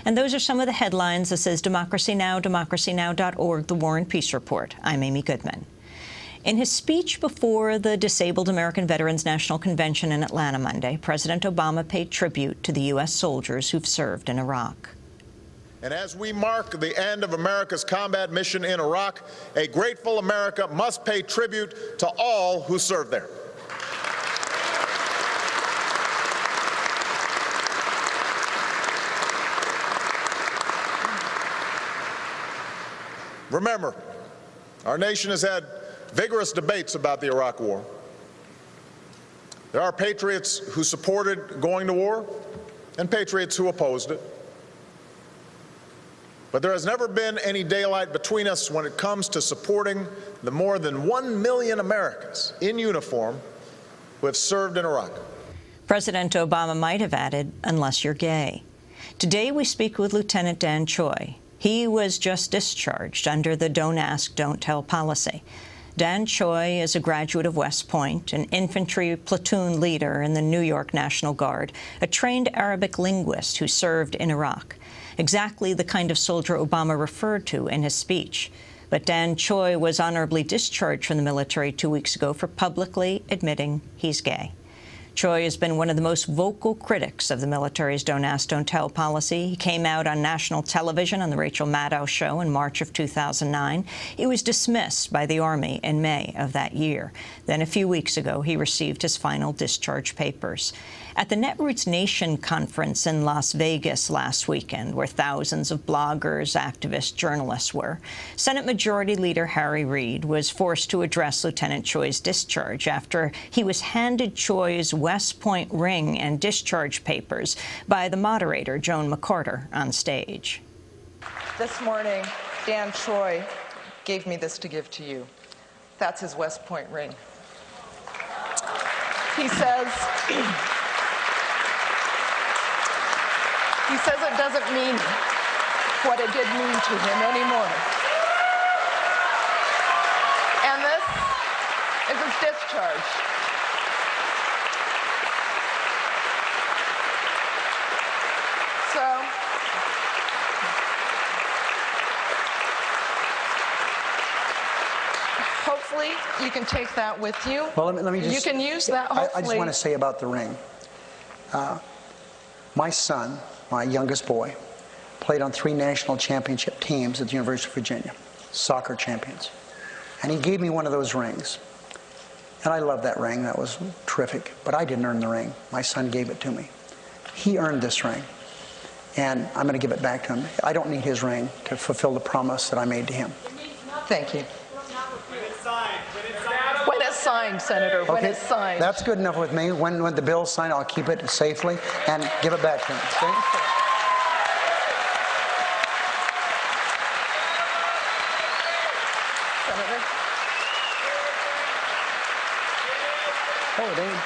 And those are some of the headlines. This is Democracy Now!, democracynow.org, The War and Peace Report. I'm Amy Goodman. In his speech before the Disabled American Veterans National Convention in Atlanta Monday, President Obama paid tribute to the U.S. soldiers who've served in Iraq. And as we mark the end of America's combat mission in Iraq, a grateful America must pay tribute to all who served there. Remember, our nation has had vigorous debates about the Iraq War. There are patriots who supported going to war and patriots who opposed it. But there has never been any daylight between us when it comes to supporting the more than 1 million Americans in uniform who have served in Iraq. President Obama might have added, unless you're gay. Today we speak with Lieutenant Dan Choi. He was just discharged under the Don't Ask, Don't Tell policy. Dan Choi is a graduate of West Point, an infantry platoon leader in the New York National Guard, a trained Arabic linguist who served in Iraq. Exactly the kind of soldier Obama referred to in his speech. But Dan Choi was honorably discharged from the military 2 weeks ago for publicly admitting he's gay. Choi has been one of the most vocal critics of the military's Don't Ask, Don't Tell policy. He came out on national television on The Rachel Maddow Show in March of 2009. He was dismissed by the Army in May of that year. Then a few weeks ago, he received his final discharge papers. At the Netroots Nation conference in Las Vegas last weekend, where thousands of bloggers, activists, journalists were, Senate Majority Leader Harry Reid was forced to address Lieutenant Choi's discharge after he was handed Choi's West Point ring and discharge papers by the moderator, Joan McCarter, on stage. This morning, Dan Choi gave me this to give to you. That's his West Point ring. He says it doesn't mean what it did mean to him anymore. And this is his discharge. So, hopefully you can take that with you. Well, let me just, you can use that, hopefully. I just want to say about the ring. My son, my youngest boy, played on 3 national championship teams at the University of Virginia, soccer champions. And he gave me one of those rings. And I love that ring. That was terrific. But I didn't earn the ring. My son gave it to me. He earned this ring. And I'm going to give it back to him. I don't need his ring to fulfill the promise that I made to him. Thank you. When it's signed, Senator, when it's signed. That's good enough with me. When the bill's signed, I'll keep it safely and give it back to him. Okay? Senator. Oh, Dave.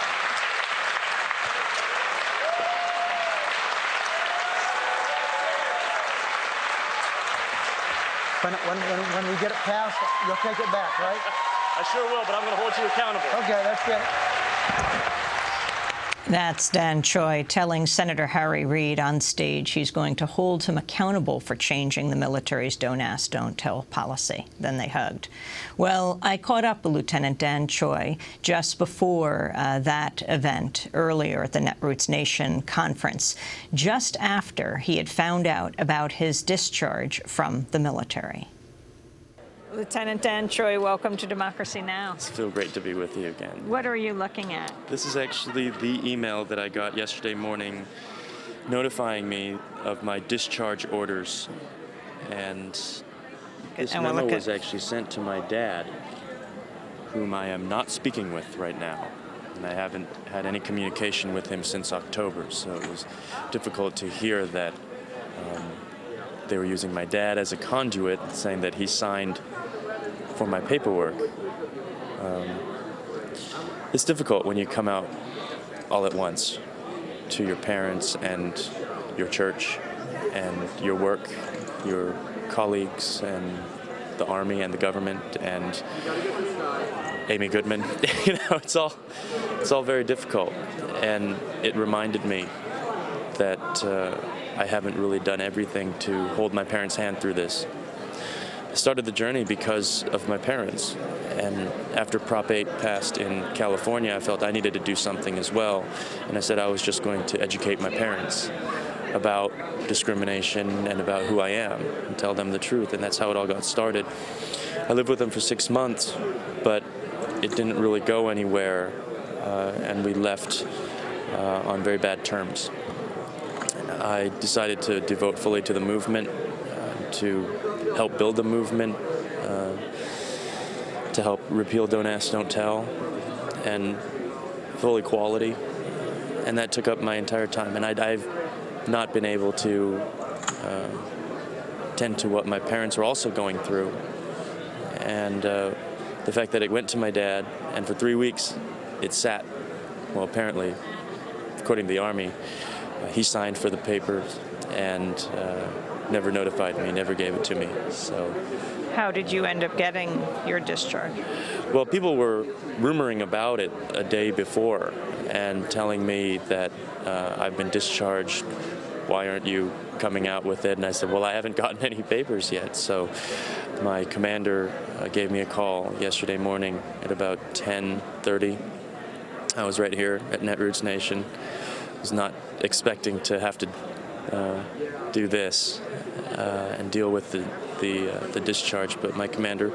When we get it passed, you'll take it back, right? I sure will, but I'm going to hold you accountable. Okay, that's good. That's Dan Choi telling Senator Harry Reid on stage he's going to hold him accountable for changing the military's Don't Ask, Don't Tell policy. Then they hugged. Well, I caught up with Lieutenant Dan Choi just before that event earlier at the Netroots Nation conference, just after he had found out about his discharge from the military. Lieutenant Dan Choi, welcome to Democracy Now! It's feel great to be with you again. What are you looking at? This is actually the email that I got yesterday morning notifying me of my discharge orders. And this memo was actually sent to my dad, whom I am not speaking with right now. And I haven't had any communication with him since October, so it was difficult to hear that they were using my dad as a conduit, saying that he signed for my paperwork. It's difficult when you come out all at once to your parents and your church and your work, your colleagues and the Army and the government and Amy Goodman. You know, it's all very difficult. And it reminded me that I haven't really done everything to hold my parents' hand through this. I started the journey because of my parents, and after Prop 8 passed in California, I felt I needed to do something as well, and I said I was just going to educate my parents about discrimination and about who I am and tell them the truth, and that's how it all got started. I lived with them for 6 months, but it didn't really go anywhere, and we left on very bad terms. I decided to devote fully to the movement, to help build the movement, to help repeal Don't Ask, Don't Tell, and full equality, and that took up my entire time, and I've not been able to tend to what my parents were also going through, and the fact that it went to my dad, and for 3 weeks it sat. Well, apparently, according to the Army, he signed for the papers and never notified me, never gave it to me. So, how did you end up getting your discharge? Well, people were rumoring about it a day before and telling me that I've been discharged. Why aren't you coming out with it? And I said, well, I haven't gotten any papers yet. So my commander gave me a call yesterday morning at about 10:30. I was right here at Netroots Nation. I was not expecting to have to do this and deal with the discharge, but my commander,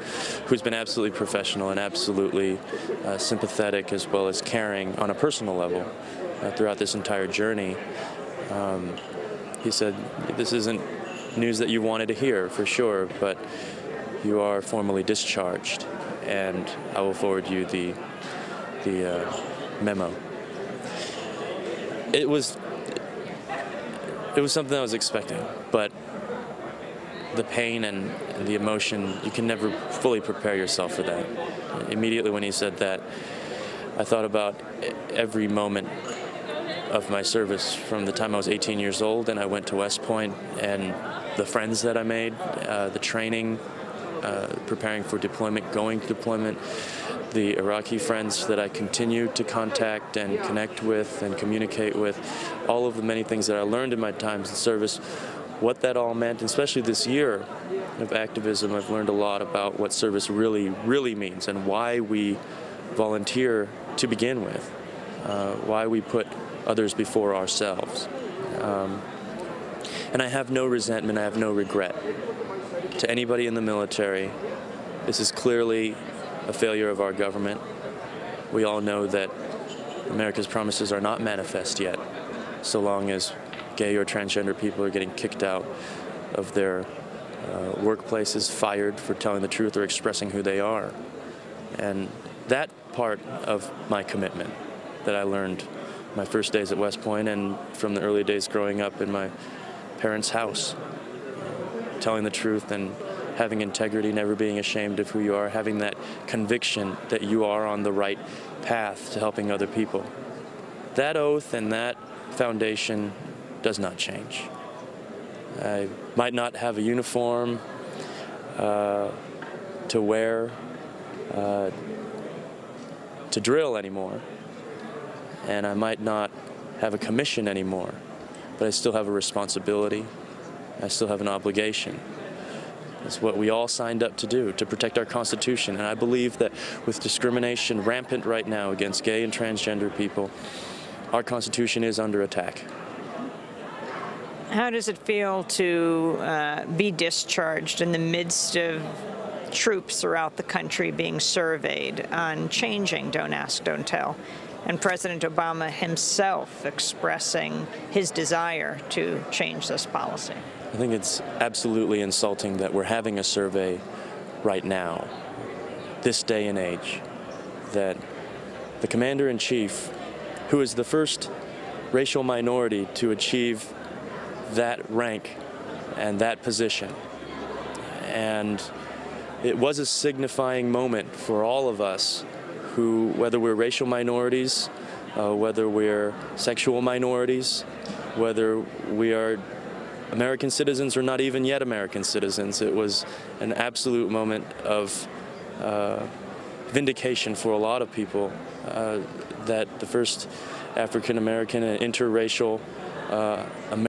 who's been absolutely professional and absolutely sympathetic as well as caring on a personal level throughout this entire journey, he said, this isn't news that you wanted to hear, for sure, but you are formally discharged, and I will forward you the memo. It was something I was expecting, but the pain and the emotion, you can never fully prepare yourself for that. Immediately when he said that, I thought about every moment of my service from the time I was 18 years old and I went to West Point, and the friends that I made, the training, preparing for deployment, going to deployment, the Iraqi friends that I continue to contact and connect with and communicate with, all of the many things that I learned in my times in service, what that all meant, and especially this year of activism, I've learned a lot about what service really, really means and why we volunteer to begin with, why we put others before ourselves. And I have no resentment, I have no regret to anybody in the military. This is clearly a failure of our government. We all know that America's promises are not manifest yet, so long as gay or transgender people are getting kicked out of their workplaces, fired for telling the truth or expressing who they are. And that part of my commitment that I learned my first days at West Point and from the early days growing up in my parents' house, telling the truth and having integrity, never being ashamed of who you are, having that conviction that you are on the right path to helping other people. That oath and that foundation does not change. I might not have a uniform to wear, to drill anymore, and I might not have a commission anymore, but I still have a responsibility. I still have an obligation. It's what we all signed up to do, to protect our Constitution. And I believe that with discrimination rampant right now against gay and transgender people, our Constitution is under attack. How does it feel to be discharged in the midst of troops throughout the country being surveyed on changing Don't Ask, Don't Tell, and President Obama himself expressing his desire to change this policy? I think it's absolutely insulting that we're having a survey right now, this day and age, that the Commander-in-Chief, who is the first racial minority to achieve that rank and that position, and it was a signifying moment for all of us who, whether we're racial minorities, whether we're sexual minorities, whether we are American citizens or not even yet American citizens. It was an absolute moment of vindication for a lot of people that the first African American and interracial American